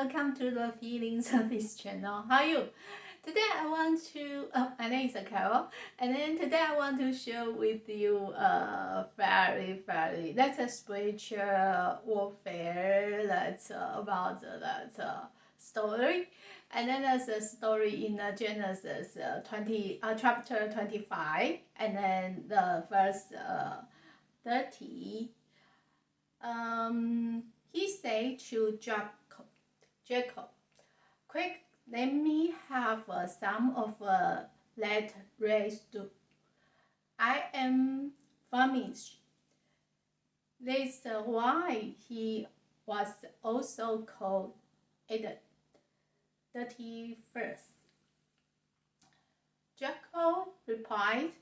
welcome to the Lovehealingservice channel. How are you? Today I want to, my name is Carol, and then today I want to share with you that's a spiritual warfare, that's about that story. And then there's a story in Genesis chapter 25, and then the verse 30. He said to Jacob, quick, let me have some of that rice too. I am famished. This is why he was also called Edom. 31st. Jacob replied,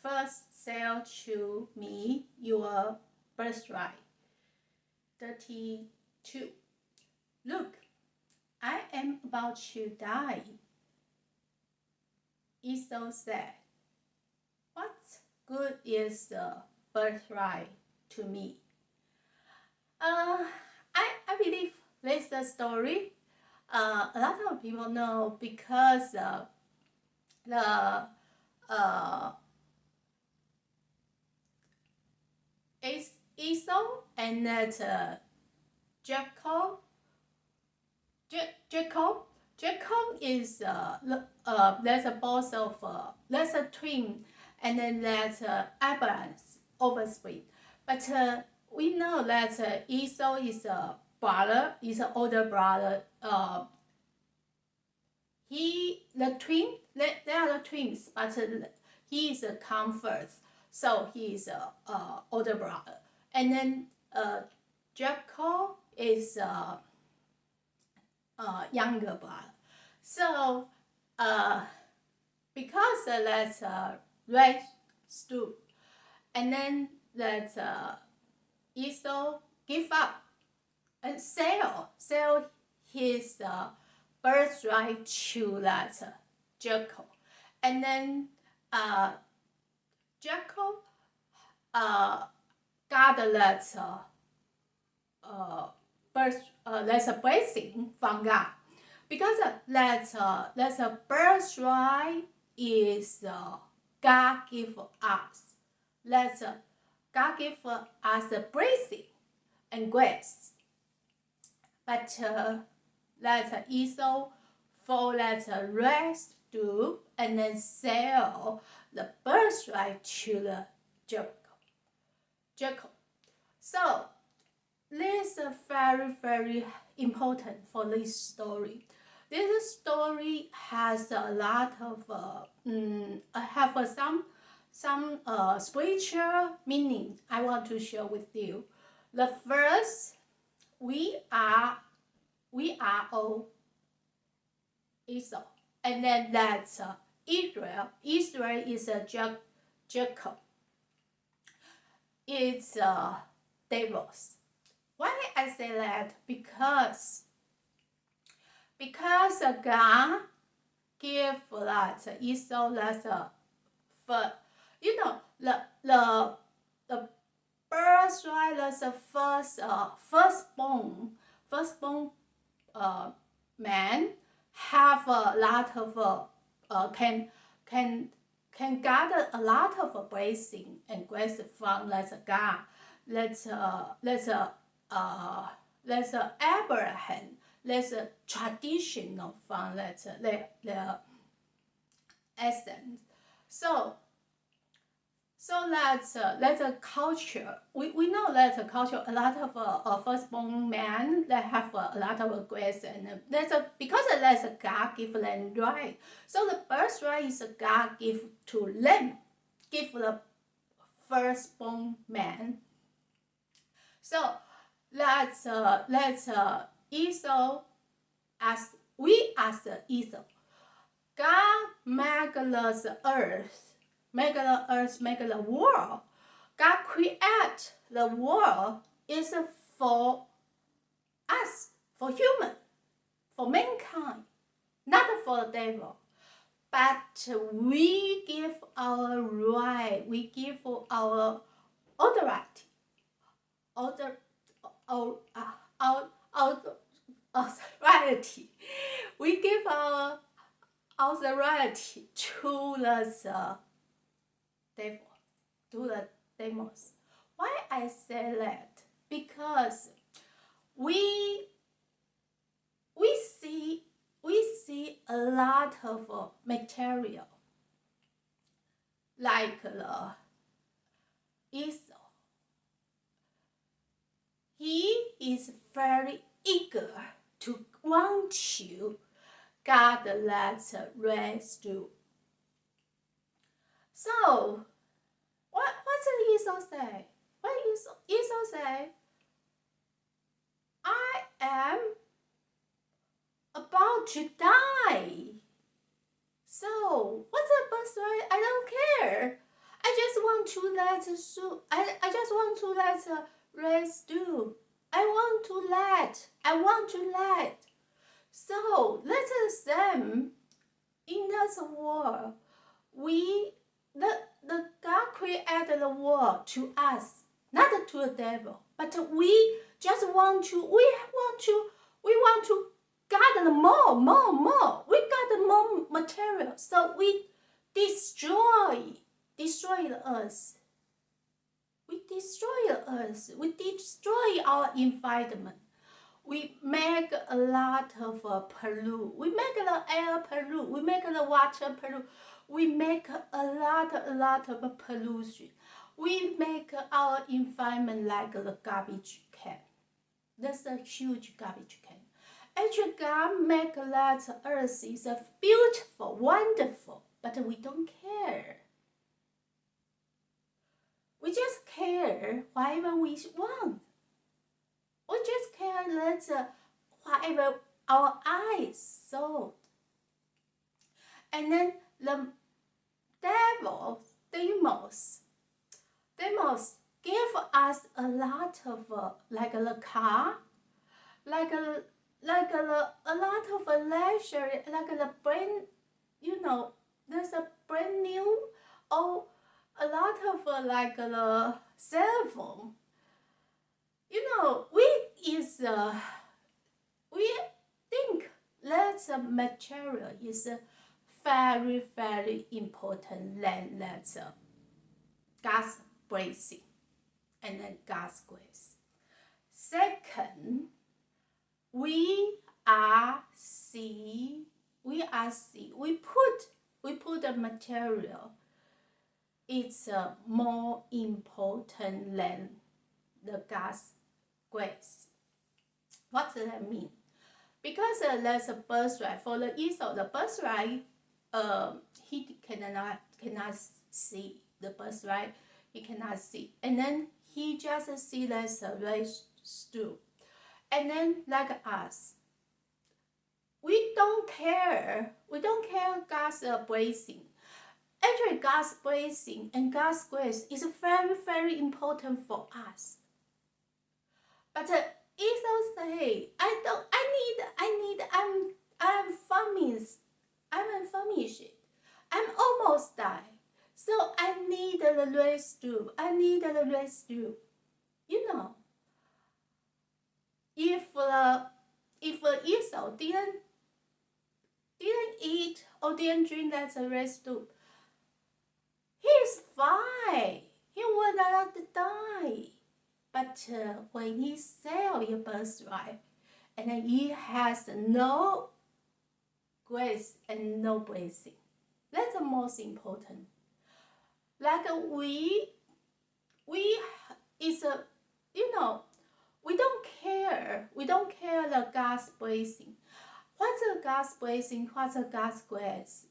first sell to me your birthright. 32. Look, I am about to die. Esau said, what good is the birthright to me? I believe this is a story a lot of people know because the Esau and that Jacob is there's a both of there's a twin, and then there's Abraham's offspring. But we know that Esau is a brother, is an older brother. The twin, they are the twins, but he is a come first, so he is a older brother. And then Jacob is younger brother. So because that's red stew, and then that Esau give up and sell his birthright to that Jacob. And then Jacob got that that's a blessing from God, because that's a birthright is God give us. That's God give us a blessing and grace. But that Esau for that rest do and then sell the birthright to the Jacob. So this is very important for this story. This story has a lot of have some spiritual meaning I want to share with you. The first, we are all Esau, and then that's Israel. Israel is a Jacob. It's devils. Why I say that? Because God give that Esau that's first, the birthright, that's the firstborn man have a lot of can gather a lot of blessing and grace from that God. That's Abraham. That's a traditional from that the essence. So that's a culture. We know that's a culture. A lot of firstborn men that have a lot of grace, and because that's a God given them right. So the birthright is a God give to them, give the firstborn man. So that's Esau, as Esau. God make the earth, make the world. God create the world is for us, for human, for mankind, not for the devil. But we give our right, we give our authority, right, authority. We give our authority to the devil, to the demons. Why I say that? Because we see a lot of material, like the Esau. He is very eager to want to God let's rest do. So what's Esau say? What Esau say? I am about to die. So what's the birthright? I don't care. I just want to let I just want to let rest do. I want to let. So let us them in this world. The God created the world to us, not to the devil, but we just want to gather more. We gather more material, so we destroy the earth. We destroy the earth. We destroy our environment. We make a lot of pollute. We make the air pollute. We make the water pollute. We make a lot of pollution. We make our environment like a garbage can. That's a huge garbage can. Actually, God make that earth is beautiful, wonderful, but we don't care. We just care whatever we want. We just care that whatever our eyes saw. And then the demons give us a lot of like the car, like a lot of leisure, like the brand, there's a brand new, or a lot of like the cell phone. We think that material is very, very important than that God's blessing and then God's grace. Second, we put the material. It's more important than the God's grace. What does that mean? Because there's a birthright for the Esau. The birthright, he cannot see the birthright. He cannot see, and then he just see there's a race stew. And then like us, we don't care. We don't care God's blessing. Actually, God's blessing and God's grace is very, very important for us. But Esau say, I'm famished. I'm almost die. So I need the rescue. If Esau didn't eat or didn't drink that rescue, he's fine. He will not die. But when he sells his birthright, and then he has no grace and no blessing, that's the most important. Like we don't care. We don't care the God's blessing. What's the God's blessing? What's the God's grace?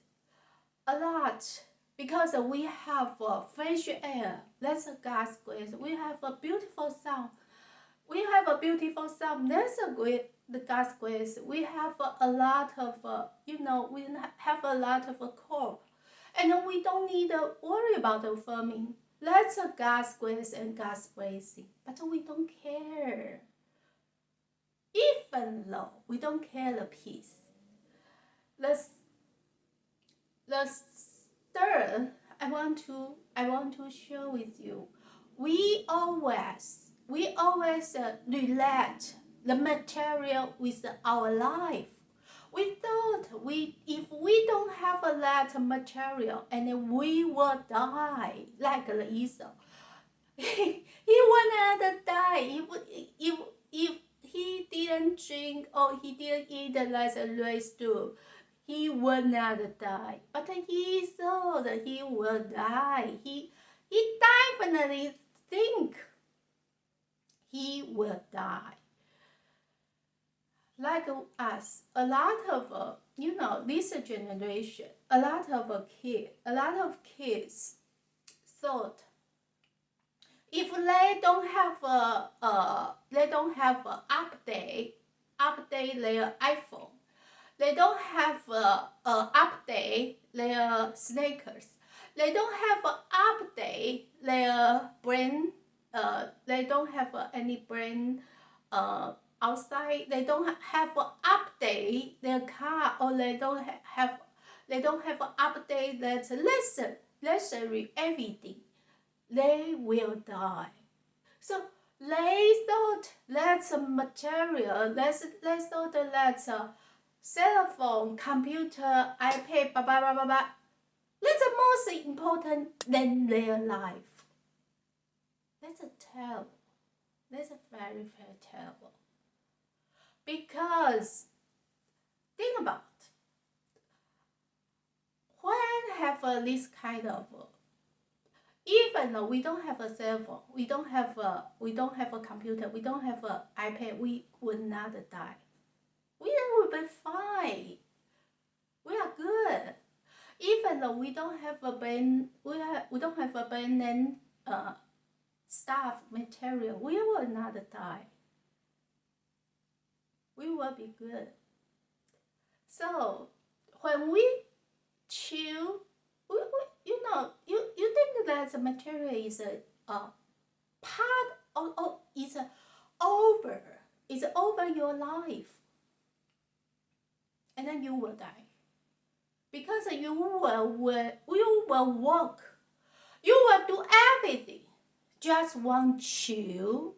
A lot. Because we have fresh air. That's a God's grace. We have a beautiful sound. That's the God's grace. We have a lot of, we have a lot of crop. And we don't need to worry about the farming. That's a God's grace and God's blessing. But we don't care. Even though we don't care the peace. The third, I want to share with you. We always relate the material with our life. We thought if we don't have that material, and we will die like Esau. He would not die if he didn't drink or he didn't eat the Lazarus stew. He would not die. But he thought that he will die. He definitely think he will die. Like us, a lot of this generation, a lot of kids thought if they don't have a update their iPhone, they don't have update their sneakers, they don't have update their brain, they don't have any brain outside, they don't have update their car, or they don't have update that luxury everything, they will die. So they thought that's a material, they thought that's a cell phone, computer, iPad, blah, blah, blah, blah, blah. That's the most important than their life. That's a terrible. That's a very, very terrible. Because think about when have this kind of even though we don't have a cell phone, we don't have a computer, we don't have an iPad, we would not die. We will be fine. We are good. Even though we don't have a brain, we don't have a brain and stuff material, we will not die. We will be good. So when we choose, you think that the material is a part of is over your life, and then you will die because you will work, you will do everything, just want to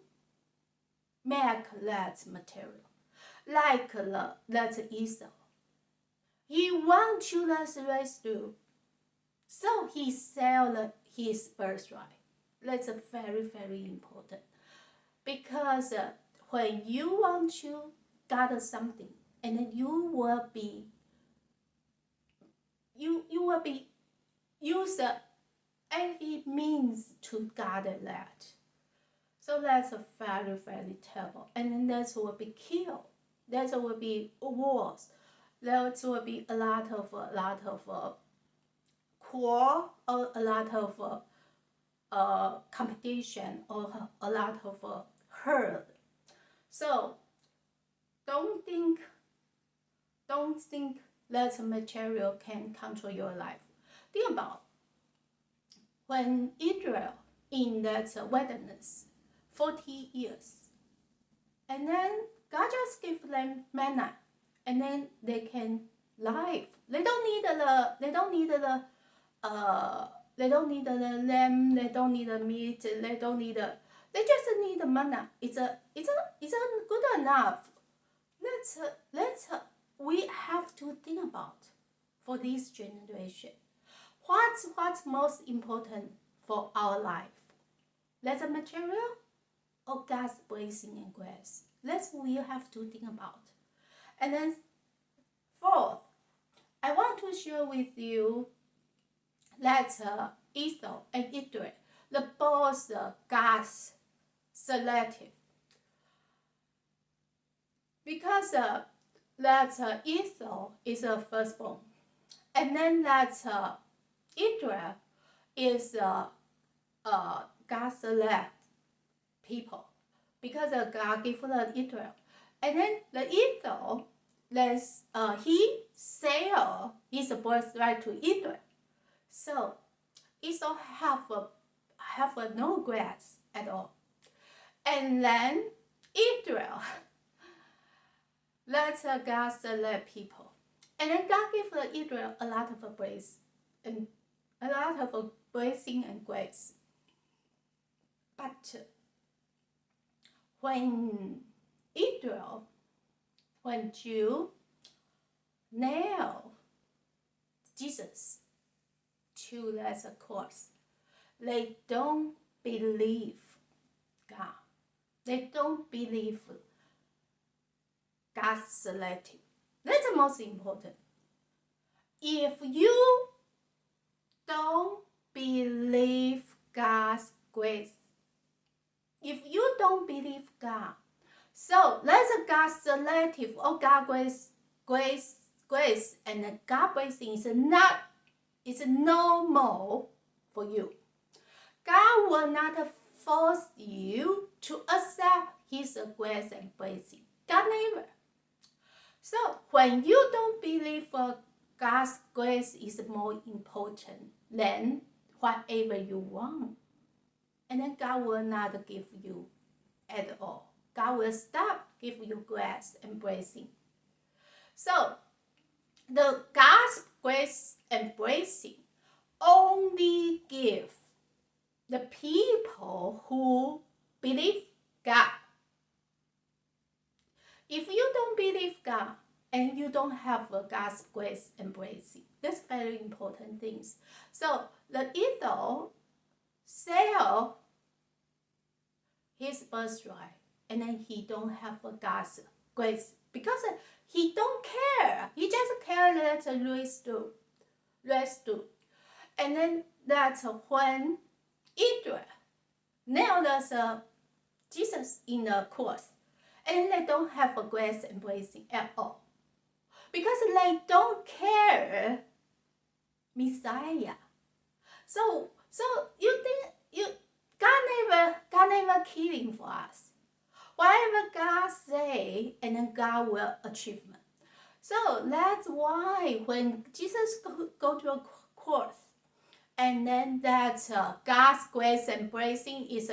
make that material, like that Esau. He wants to Lazarus too. So he sold his birthright. That's very, very important. Because when you want to gather something, and then you will be use every means to gather that. So that's a very, very terrible. And then that will be killed. That will be wars. That will be a lot of quarrel, or a lot of competition, or a lot of hurt. So don't think that material can control your life. Think about when Israel in that wilderness 40 years, and then God just gave them manna, and then they can live. They don't need the lamb, they don't need the meat, they just need the manna. It's good enough. We have to think about for this generation. What's most important for our life? That's a material or God's blessing and grace? That's what we have to think about. And then fourth, I want to share with you that Esau and Israel, the both God's selective. Because that Esau is a firstborn, and then that Israel is God's select people, because God gave the Israel, and then the Esau, he sell his birthright to Israel. So Esau have no grace at all, and then Israel. That's God select people. And then God gave Israel a lot of grace and a lot of blessing and grace. But when Israel, when Jew nailed Jesus to that cross, they don't believe God. They don't believe God's selective. That's the most important. If you don't believe God's grace, if you don't believe God, so that's a God selective or God grace, and God blessing is normal for you. God will not force you to accept His grace and blessing. God never. So when you don't believe God's grace is more important than whatever you want, and then God will not give you at all. God will stop giving you grace and blessing. So the God's grace and blessing only give the people who believe God. If you don't believe God and you don't have God's grace and blessing, that's very important things. So the Esau sell his birthright, and then he don't have God's grace because he don't care. He just care that rest do. And then that's when Israel nailed Jesus in the cross, and they don't have a grace and blessing at all because they don't care Messiah. So you think God never killing for us. Whatever God say, and then God will achievement. So that's why when Jesus go to a cross, and then that God's grace and blessing is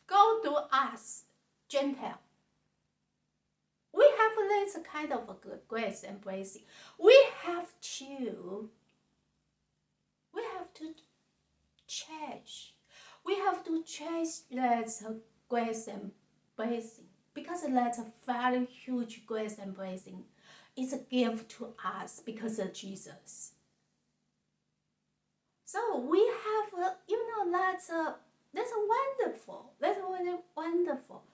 go to us, Gentile. We have this kind of a good grace and blessing. We have to change. We have to change that grace and blessing because that's a very huge grace and blessing. It's a gift to us because of Jesus. So we have, that's wonderful. That's really wonderful.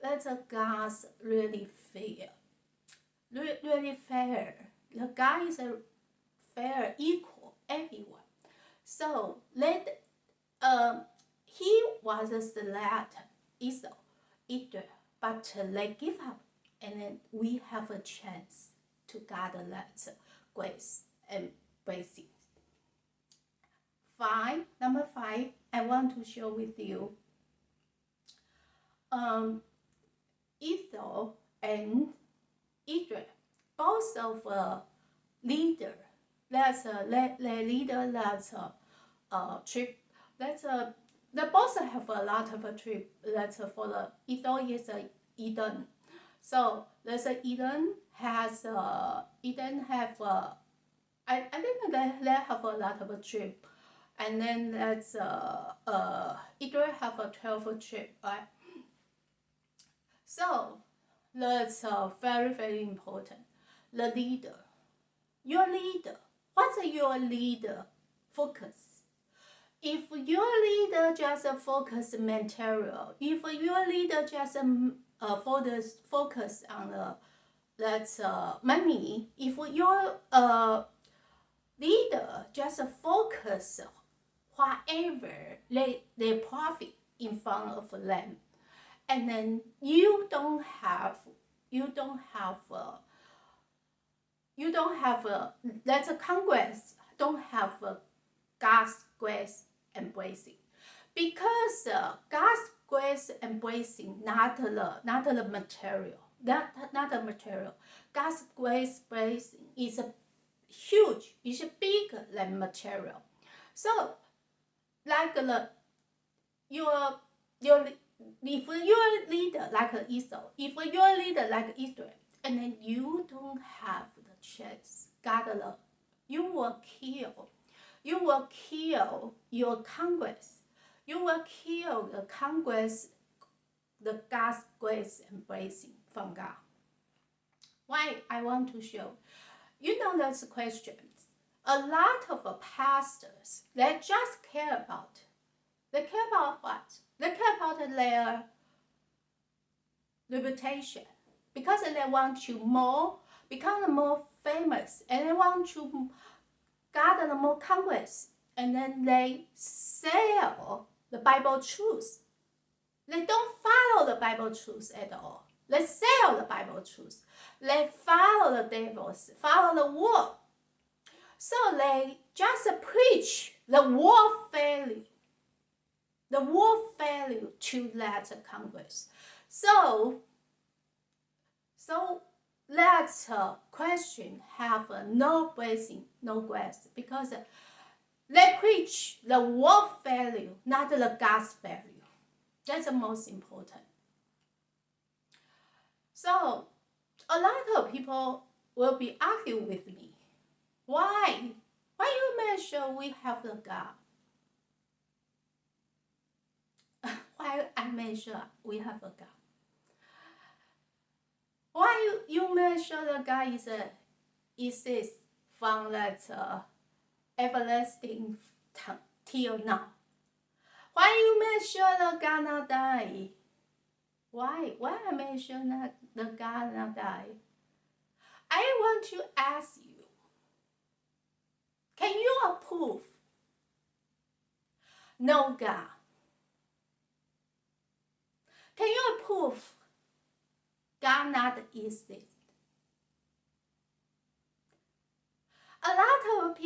That's God's really fair. Really fair. The God is a fair, equal, everyone. So he was a select Esau, but they give up, and then we have a chance to gather that grace and blessing. Number 5, I want to share with you Esau and Israel, both of leader. That's the leader. That's trip. They both have a lot of a trip. That's for the Esau is Eden. So there's Eden has Eden have I think they have a lot of a trip. And then that's Israel have a 12 trip, right? So that's very, very important. The leader, your leader. What's your leader focus? If your leader just focus material, if your leader just focus on that's money, if your leader just focus whatever they profit in front of them, and then you don't have that's a Congress don't have God's grace and blessing, because God's grace and blessing not the material, not the material. God's grace blessing is huge, is bigger than material. So like your if your leader like Esau, if your leader like Israel, and then you don't have the chance, God love, you will kill your Congress. You will kill the Congress the God's grace and blessing from God. Why I want to show? You know, those questions. A lot of pastors, they just care about. They care about what? They care about their reputation because they want to become more famous, and they want to gather more congress, and then they sell the Bible truth. They don't follow the Bible truth at all. They sell the Bible truth. They follow the devils, follow the world. So they just preach the world value to that Congress. So that question have no blessing, no grace, because they preach the world value, not the God's value. That's the most important. So a lot of people will be arguing with me. Why you measure we have the God? Why I measure we have a God? Why you measure the God exists from that everlasting till now? Why you measure the God not die? Why I measure the God not die? I want to ask you, can you approve no God? Can you approve God not exist? A lot of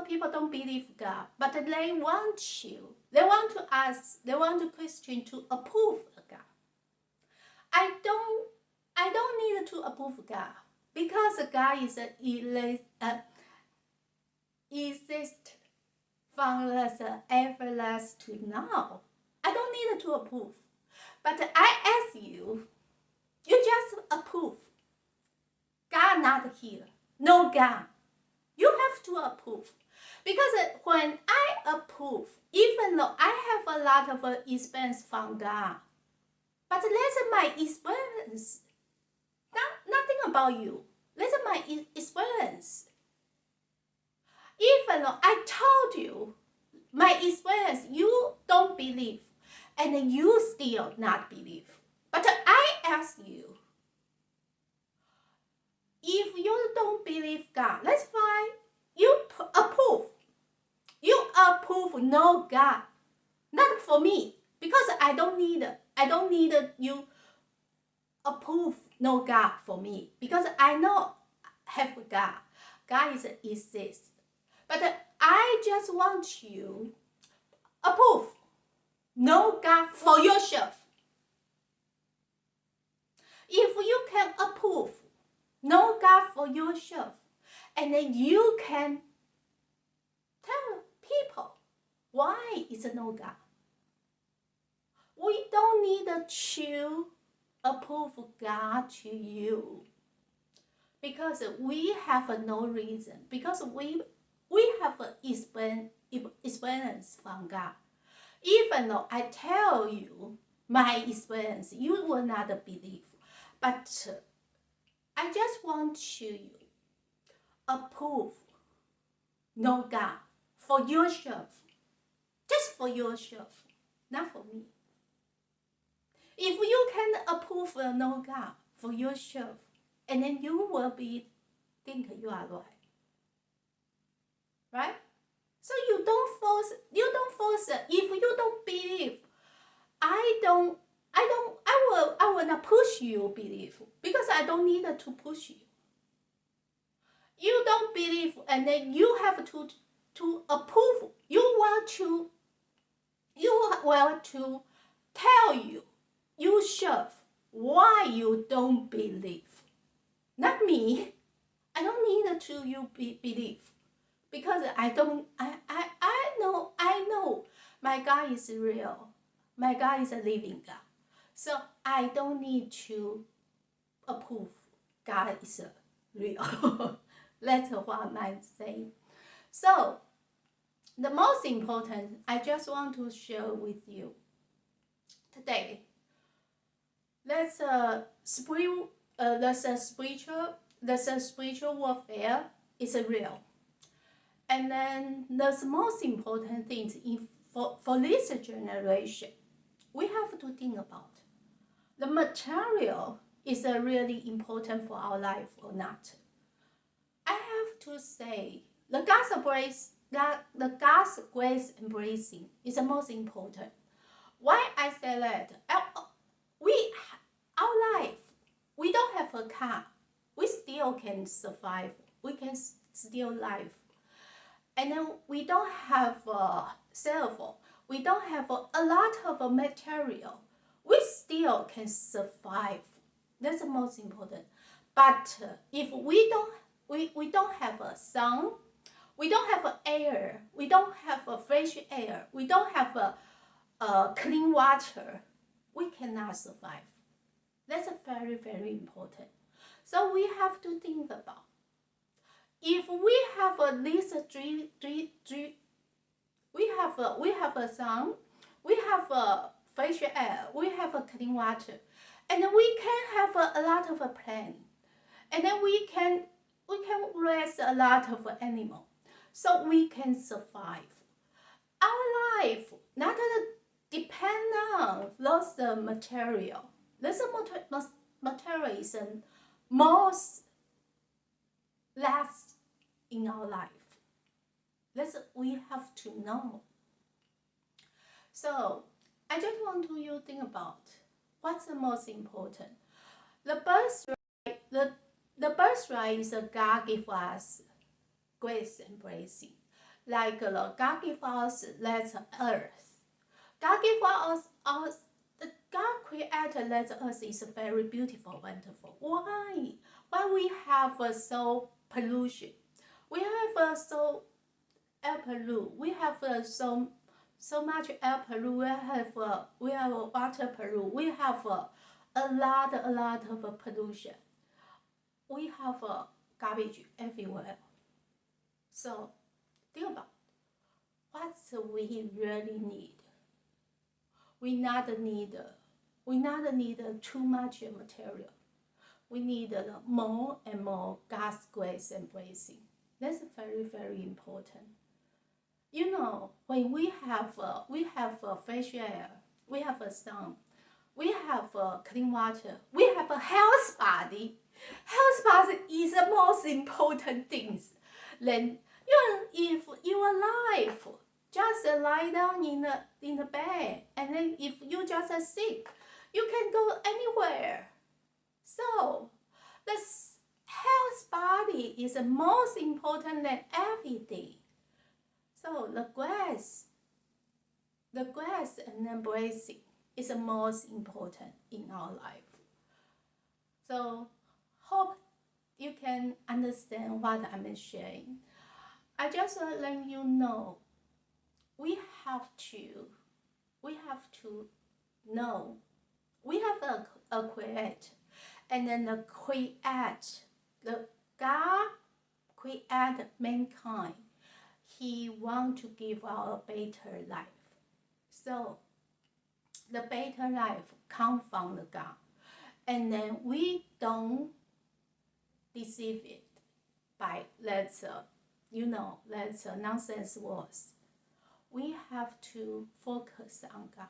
people don't believe God, but they want to ask, they want to question to approve God. I don't need to approve God because God is exist from the everlasting to now. I don't need to approve, but I ask you, you just approve. God not here. No God. You have to approve. Because when I approve, even though I have a lot of experience from God, but that's my experience. Nothing about you. That's my experience. Even though I told you my experience, you don't believe, and you still not believe. But I ask you, if you don't believe God, that's fine. You approve. You approve no God. Not for me. Because I don't need you approve no God for me. Because I know I have God. God exists. But I just want you approve no God for yourself. If you can approve no God for yourself, and then you can tell people why is no God. We don't need to approve God to you because we have no reason, because we have experience from God. Even though I tell you my experience, you will not believe. But I just want you approve no God for yourself. Just for yourself, not for me. If you can approve no God for yourself, and then you will think you are right. Right? So you don't force. If you don't believe, I will not push you believe, because I don't need to push you. You don't believe, and then you have to approve. You want to tell yourself why you don't believe. Not me. I don't need to you believe, because I know my God is real. My God is a living God. So I don't need to approve God is real. That's what I'm saying. So the most important, I just want to share with you today. That's a spiritual. That's a spiritual warfare. Is real. And then the most important things for this generation, we have to think about the material is really important for our life or not. I have to say the God's grace and blessing is the most important. Why I say that? Our life, we don't have a car, we still can survive. We can still live. And then we don't have a cell phone. We don't have a lot of material. We still can survive. That's the most important. But if we don't have a sun, we don't have air, we don't have a fresh air, we don't have a clean water, we cannot survive. That's very, very important. So we have to think about, if we have at least we have a sun, we have a fresh air, we have a clean water, and then we can have a lot of plant, and then we can raise a lot of animal, so we can survive. Our life not depend on those material. This material is most last in our life. That's we have to know. So I just want you to think about what's the most important. The birthright, the birthright is God give us grace and blessing. Like God give us that earth. God give us God created that earth is very beautiful, wonderful. Why? Why we have so pollution? We have so air pollution. We have so much air pollution. We have water pollution. We have a lot of pollution. We have garbage everywhere. So think about what we really need. We not need too much material. We need more and more God's grace and blessing. That's very, very important. You know, when we have fresh air, we have a sun, we have clean water, we have a health body. Health body is the most important things. Then, if your life just lie down in the bed, and then if you just sick, you can go anywhere. So the health body is the most important than everything. So the grace and the blessing is the most important in our life. So hope you can understand what I'm sharing. I just let you know we have to know we have a create, and then the God create mankind. He want to give our better life. So the better life come from the God, and then we don't deceive it by that's nonsense words. We have to focus on God.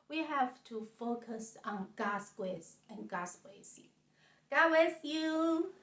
We have to focus on God's grace and God's blessing. God bless you.